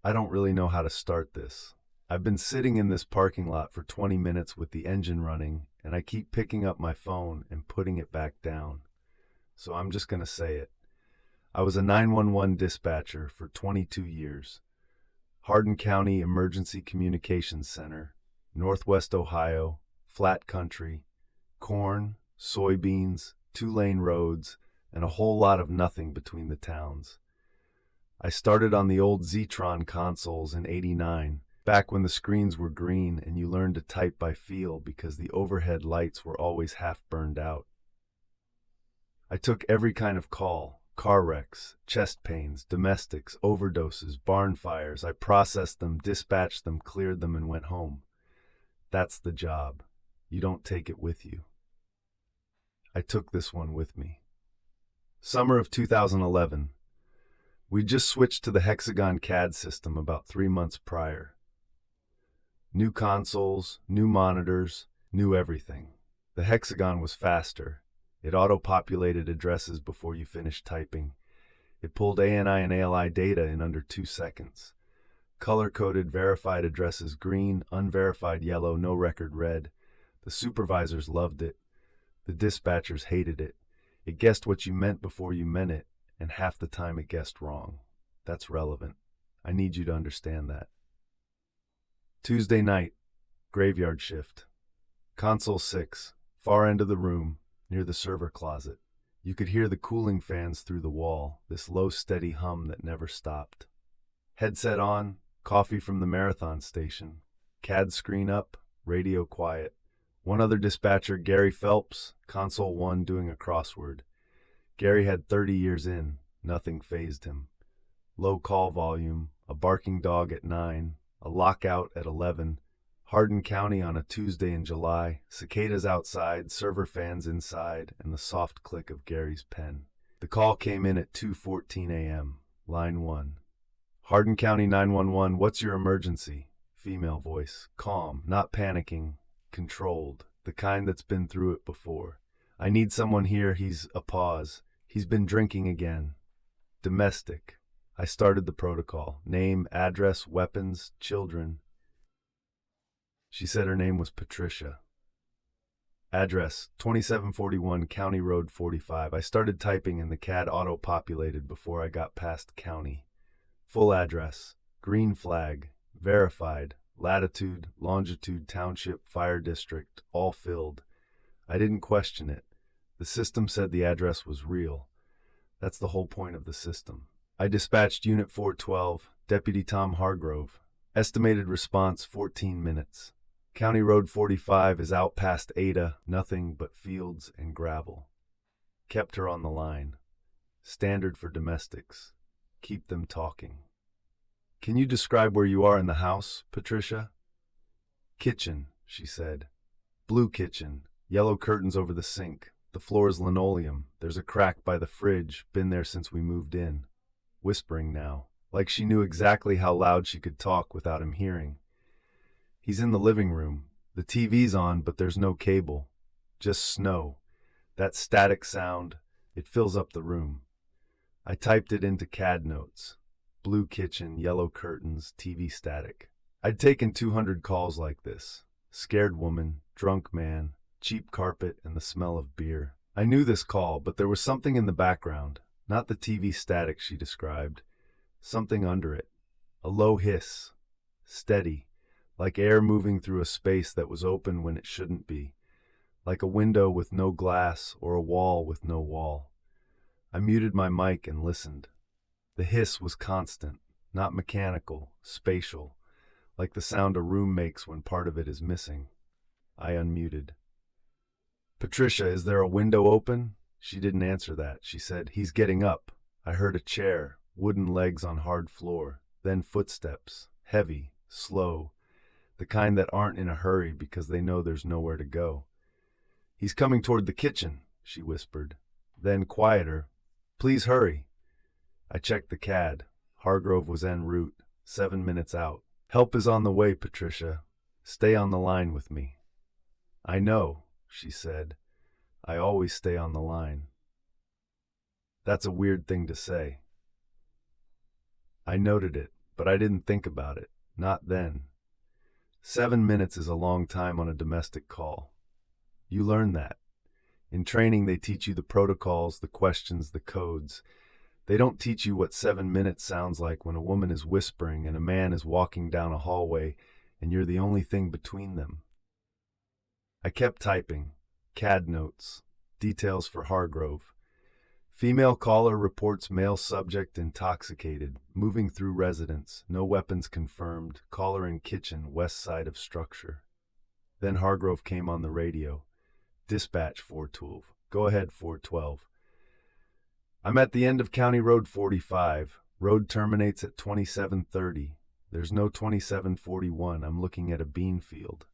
I don't really know how to start this. I've been sitting in this parking lot for 20 minutes with the engine running, and I keep picking up my phone and putting it back down. So I'm just going to say it. I was a 911 dispatcher for 22 years. Hardin County Emergency Communications Center, Northwest Ohio, flat country, corn, soybeans, two-lane roads, and a whole lot of nothing between the towns. I started on the old Zetron consoles in '89, back when the screens were green and you learned to type by feel because the overhead lights were always half burned out. I took every kind of call: car wrecks, chest pains, domestics, overdoses, barn fires. I processed them, dispatched them, cleared them, and went home. That's the job. You don't take it with you. I took this one with me. Summer of 2011. We just switched to the Hexagon CAD system about 3 months prior. New consoles, new monitors, new everything. The Hexagon was faster. It auto-populated addresses before you finished typing. It pulled ANI and ALI data in under 2 seconds. Color-coded verified addresses green, unverified yellow, no record red. The supervisors loved it. The dispatchers hated it. It guessed what you meant before you meant it, and half the time it guessed wrong. That's relevant. I need you to understand that. Tuesday night, graveyard shift. Console 6, far end of the room, near the server closet. You could hear the cooling fans through the wall, this low, steady hum that never stopped. Headset on, coffee from the marathon station. CAD screen up, radio quiet. One other dispatcher, Gary Phelps, console 1, doing a crossword. Gary had 30 years in. Nothing fazed him. Low call volume, a barking dog at 9, a lockout at 11, Hardin County on a Tuesday in July, cicadas outside, server fans inside, and the soft click of Gary's pen. The call came in at 2:14 a.m., line 1. Hardin County 911, what's your emergency? Female voice, calm, not panicking, controlled, the kind that's been through it before. I need someone here. He's a pause. He's been drinking again. Domestic. I started the protocol. Name, address, weapons, children. She said her name was Patricia. Address, 2741 County Road 45. I started typing and the CAD auto-populated before I got past county. Full address, green flag, verified, latitude, longitude, township, fire district, all filled. I didn't question it. The system said the address was real. That's the whole point of the system. I dispatched Unit 412, Deputy Tom Hargrove. Estimated response 14 minutes. County Road 45 is out past Ada, nothing but fields and gravel. Kept her on the line. Standard for domestics. Keep them talking. Can you describe where you are in the house, Patricia? Kitchen, she said. Blue kitchen, yellow curtains over the sink. The floor is linoleum. There's a crack by the fridge, been there since we moved in. Whispering now, like she knew exactly how loud she could talk without him hearing. He's in the living room. The TV's on, but there's no cable. Just snow. That static sound, it fills up the room. I typed it into CAD notes. Blue kitchen, yellow curtains, TV static. I'd taken 200 calls like this. Scared woman, drunk man, cheap carpet, and the smell of beer. I knew this call, but there was something in the background. Not the TV static she described. Something under it. A low hiss. Steady. Like air moving through a space that was open when it shouldn't be. Like a window with no glass or a wall with no wall. I muted my mic and listened. The hiss was constant, not mechanical, spatial. Like the sound a room makes when part of it is missing. I unmuted. Patricia, is there a window open? She didn't answer that. She said, he's getting up. I heard a chair, wooden legs on hard floor, then footsteps, heavy, slow, the kind that aren't in a hurry because they know there's nowhere to go. He's coming toward the kitchen, she whispered. Then quieter, please hurry. I checked the CAD. Hargrove was en route, 7 minutes out. Help is on the way, Patricia. Stay on the line with me. I know, she said. I always stay on the line. That's a weird thing to say. I noted it, but I didn't think about it. Not then. 7 minutes is a long time on a domestic call. You learn that. In training, they teach you the protocols, the questions, the codes. They don't teach you what 7 minutes sounds like when a woman is whispering and a man is walking down a hallway and you're the only thing between them. I kept typing. CAD notes. Details for Hargrove. Female caller reports male subject intoxicated, moving through residence, no weapons confirmed, caller in kitchen, west side of structure. Then Hargrove came on the radio. Dispatch 412. Go ahead, 412. I'm at the end of County Road 45. Road terminates at 2730. There's no 2741. I'm looking at a bean field.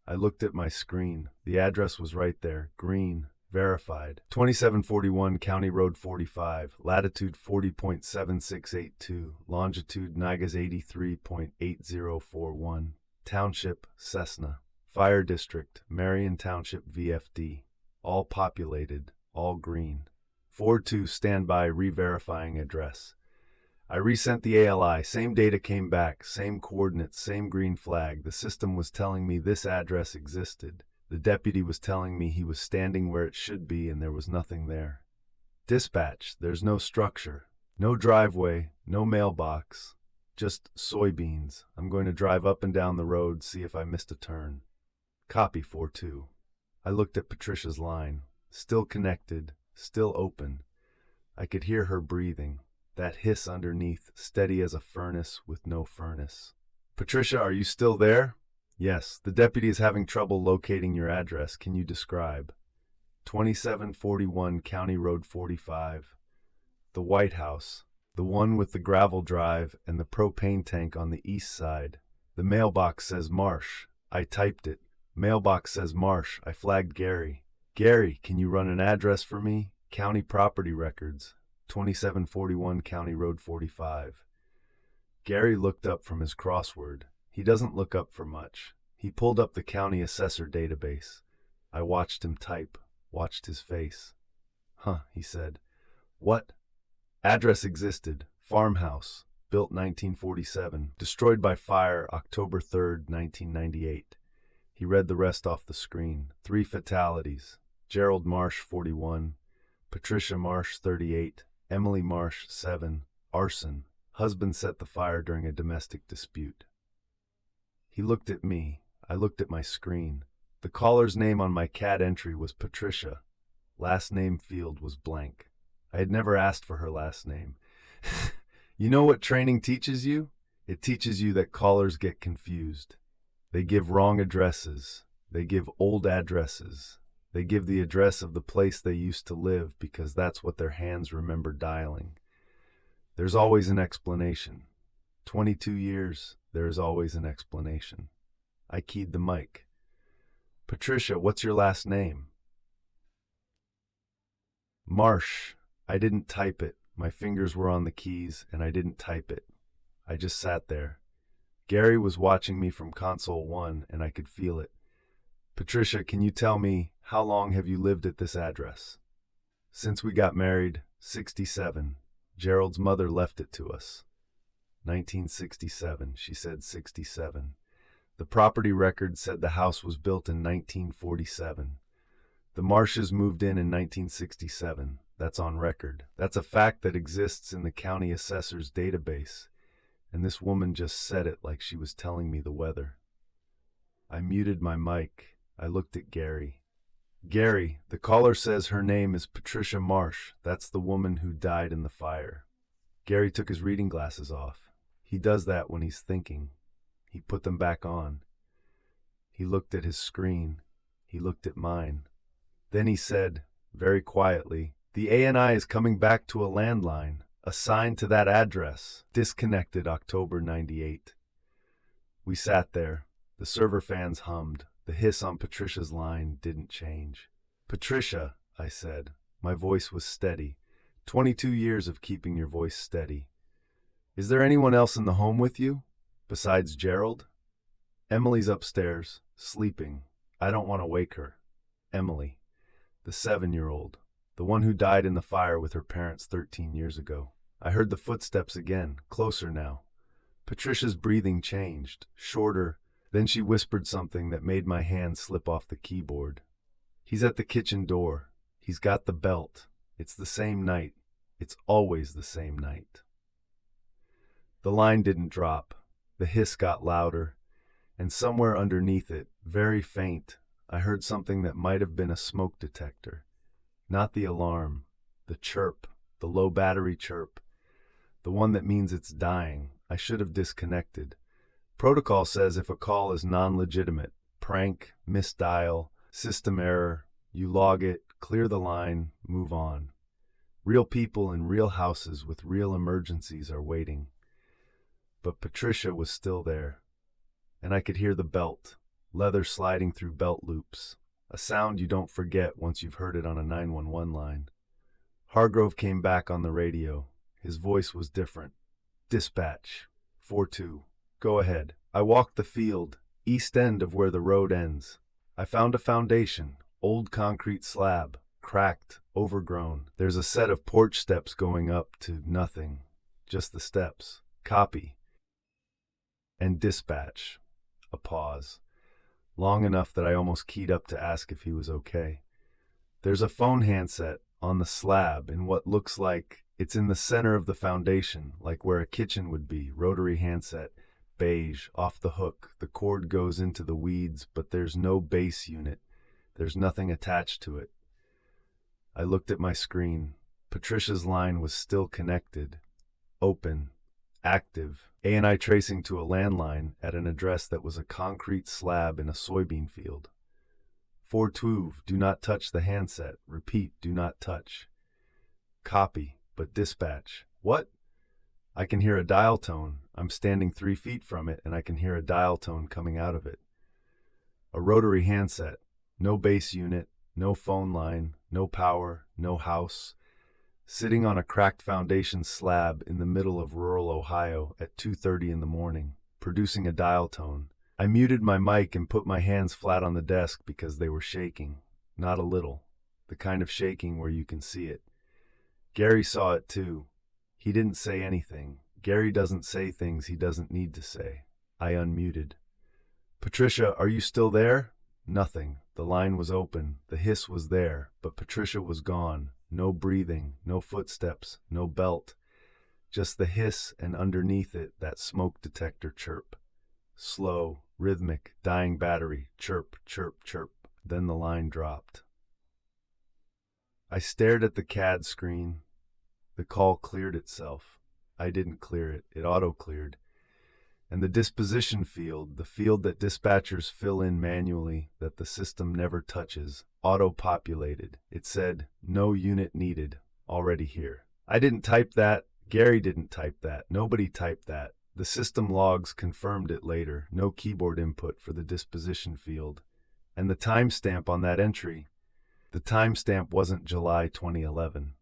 I looked at my screen. The address was right there, green, verified. 2741 County Road 45, latitude 40.7682, longitude Nigas 83.8041, Township, Cessna, Fire District, Marion Township VFD, all populated, all green. 42 standby re-verifying address. I resent the ALI, same data came back, same coordinates, same green flag. The system was telling me this address existed. The deputy was telling me he was standing where it should be and there was nothing there. Dispatch, there's no structure, no driveway, no mailbox, just soybeans. I'm going to drive up and down the road, see if I missed a turn. Copy 4-2. I looked at Patricia's line, still connected, still open. I could hear her breathing. That hiss underneath, steady as a furnace with no furnace. Patricia, are you still there? Yes, the deputy is having trouble locating your address. Can you describe? 2741 County Road 45. The White House, the one with the gravel drive and the propane tank on the east side. The mailbox says Marsh. I typed it. Mailbox says Marsh. I flagged Gary. Gary, can you run an address for me? County property records. 2741 County Road 45. Gary looked up from his crossword. He doesn't look up for much. He pulled up the county assessor database. I watched him type, watched his face. Huh, he said. What? Address existed. Farmhouse. Built 1947. Destroyed by fire October 3rd, 1998. He read the rest off the screen. 3 fatalities. Gerald Marsh, 41. Patricia Marsh, 38. Emily Marsh, 7. Arson. Husband set the fire during a domestic dispute. He looked at me. I looked at my screen. The caller's name on my CAD entry was Patricia. Last name field was blank. I had never asked for her last name. You know what training teaches you? It teaches you that callers get confused. They give wrong addresses. They give old addresses. They give the address of the place they used to live because that's what their hands remember dialing. There's always an explanation. 22 years, there is always an explanation. I keyed the mic. Patricia, what's your last name? Marsh. I didn't type it. My fingers were on the keys, and I didn't type it. I just sat there. Gary was watching me from console 1, and I could feel it. Patricia, can you tell me, how long have you lived at this address? Since we got married, 67. Gerald's mother left it to us. 1967, she said 67. The property record said the house was built in 1947. The Marshes moved in 1967. That's on record. That's a fact that exists in the county assessor's database. And this woman just said it like she was telling me the weather. I muted my mic. I looked at Gary. Gary, the caller says her name is Patricia Marsh. That's the woman who died in the fire. Gary took his reading glasses off. He does that when he's thinking. He put them back on. He looked at his screen. He looked at mine. Then he said, very quietly, the ANI is coming back to a landline, assigned to that address, disconnected October 98. We sat there. The server fans hummed. The hiss on Patricia's line didn't change. Patricia, I said. My voice was steady. 22 years of keeping your voice steady. Is there anyone else in the home with you? Besides Gerald? Emily's upstairs, sleeping. I don't want to wake her. Emily, the 7-year-old, the one who died in the fire with her parents 13 years ago. I heard the footsteps again, closer now. Patricia's breathing changed, shorter. Then she whispered something that made my hand slip off the keyboard. He's at the kitchen door. He's got the belt. It's the same night. It's always the same night. The line didn't drop. The hiss got louder, and somewhere underneath it, very faint, I heard something that might have been a smoke detector. Not the alarm, the chirp, the low battery chirp, the one that means it's dying. I should have disconnected. Protocol says if a call is non-legitimate, prank, misdial, system error, you log it, clear the line, move on. Real people in real houses with real emergencies are waiting. But Patricia was still there, and I could hear the belt, leather sliding through belt loops, a sound you don't forget once you've heard it on a 911 line. Hargrove came back on the radio. His voice was different. Dispatch, 4-2. Go ahead. I walked the field, east end of where the road ends. I found a foundation, old concrete slab, cracked, overgrown. There's a set of porch steps going up to nothing, just the steps. Copy. And dispatch. A pause. Long enough that I almost keyed up to ask if he was okay. There's a phone handset on the slab in what looks like it's in the center of the foundation, like where a kitchen would be. Rotary handset, beige, off the hook. The cord goes into the weeds, but there's no base unit. There's nothing attached to it. I looked at my screen. Patricia's line was still connected, open, active. ANI tracing to a landline at an address that was a concrete slab in a soybean field. 4-2, do not touch the handset. Repeat, do not touch. Copy, but dispatch. What? I can hear a dial tone. I'm standing 3 feet from it, and I can hear a dial tone coming out of it. A rotary handset. No base unit, no phone line, no power, no house. Sitting on a cracked foundation slab in the middle of rural Ohio at 2:30 in the morning, producing a dial tone. I muted my mic and put my hands flat on the desk because they were shaking. Not a little. The kind of shaking where you can see it. Gary saw it too. He didn't say anything. Gary doesn't say things he doesn't need to say. I unmuted. Patricia, are you still there? Nothing. The line was open. The hiss was there, but Patricia was gone. No breathing, no footsteps, no belt. Just the hiss, and underneath it, that smoke detector chirp. Slow, rhythmic, dying battery, chirp, chirp, chirp. Then the line dropped. I stared at the CAD screen. The call cleared itself. I didn't clear it. It auto-cleared. And the disposition field, the field that dispatchers fill in manually, that the system never touches, auto-populated. It said, no unit needed, already here. I didn't type that. Gary didn't type that. Nobody typed that. The system logs confirmed it later. No keyboard input for the disposition field. And the timestamp on that entry, the timestamp wasn't July 2011.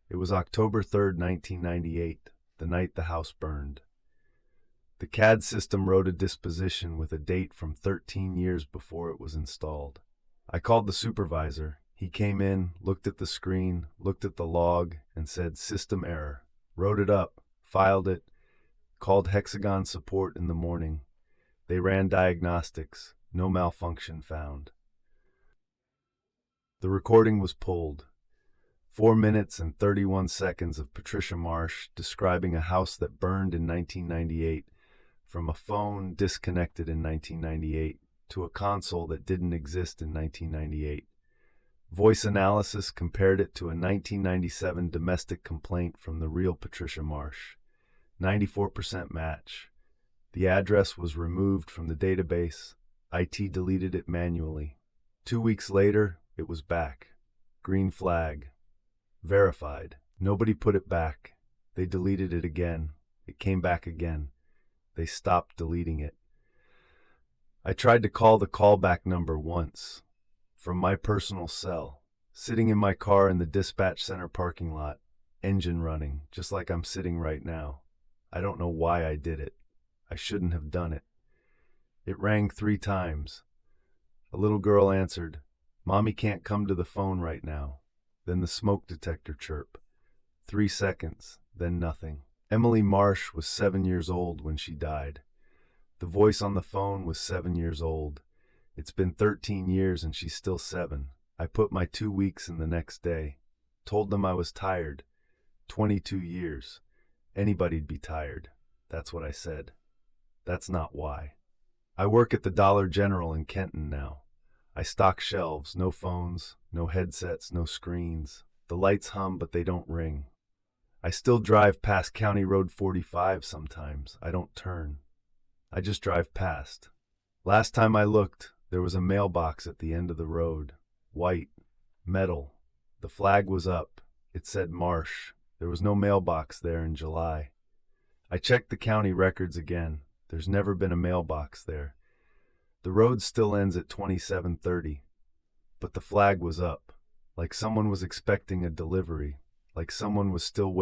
It was October 3rd, 1998, the night the house burned. The CAD system wrote a disposition with a date from 13 years before it was installed. I called the supervisor. He came in, looked at the screen, looked at the log, and said, system error. Wrote it up, filed it, called Hexagon support in the morning. They ran diagnostics. No malfunction found. The recording was pulled. 4 minutes and 31 seconds of Patricia Marsh describing a house that burned in 1998, from a phone disconnected in 1998 to a console that didn't exist in 1998. Voice analysis compared it to a 1997 domestic complaint from the real Patricia Marsh. 94% match. The address was removed from the database. IT deleted it manually. 2 weeks later, it was back. Green flag. Verified. Nobody put it back. They deleted it again. It came back again. They stopped deleting it. I tried to call the callback number once, from my personal cell, sitting in my car in the dispatch center parking lot, engine running, just like I'm sitting right now. I don't know why I did it. I shouldn't have done it. It rang 3 times. A little girl answered, "Mommy can't come to the phone right now." Then the smoke detector chirp. 3 seconds, then nothing. Emily Marsh was 7 years old when she died. The voice on the phone was 7 years old. It's been 13 years and she's still 7. I put my 2 weeks in the next day. Told them I was tired. 22 years. Anybody'd be tired. That's what I said. That's not why. I work at the Dollar General in Kenton now. I stock shelves, no phones, no headsets, no screens. The lights hum, but they don't ring. I still drive past County Road 45 sometimes. I don't turn. I just drive past. Last time I looked, there was a mailbox at the end of the road. White. Metal. The flag was up. It said Marsh. There was no mailbox there in July. I checked the county records again. There's never been a mailbox there. The road still ends at 2730. But the flag was up. Like someone was expecting a delivery. Like someone was still waiting.